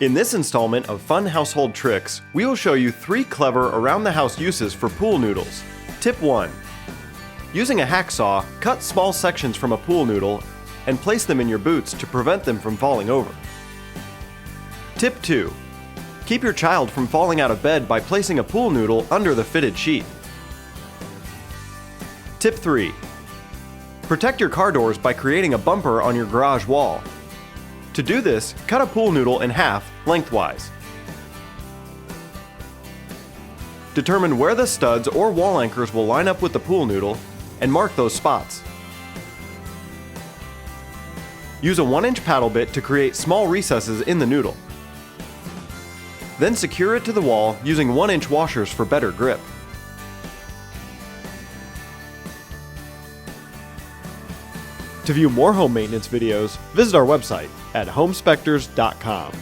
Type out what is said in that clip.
In this installment of Fun Household Tricks, we will show you 3 clever around-the-house uses for pool noodles. Tip 1. Using a hacksaw, cut small sections from a pool noodle and place them in your boots to prevent them from falling over. Tip 2. Keep your child from falling out of bed by placing a pool noodle under the fitted sheet. Tip 3. Protect your car doors by creating a bumper on your garage wall. To do this, cut a pool noodle in half lengthwise. Determine where the studs or wall anchors will line up with the pool noodle and mark those spots. Use a 1-inch paddle bit to create small recesses in the noodle. Then secure it to the wall using 1-inch washers for better grip. To view more home maintenance videos, visit our website at homespectors.com.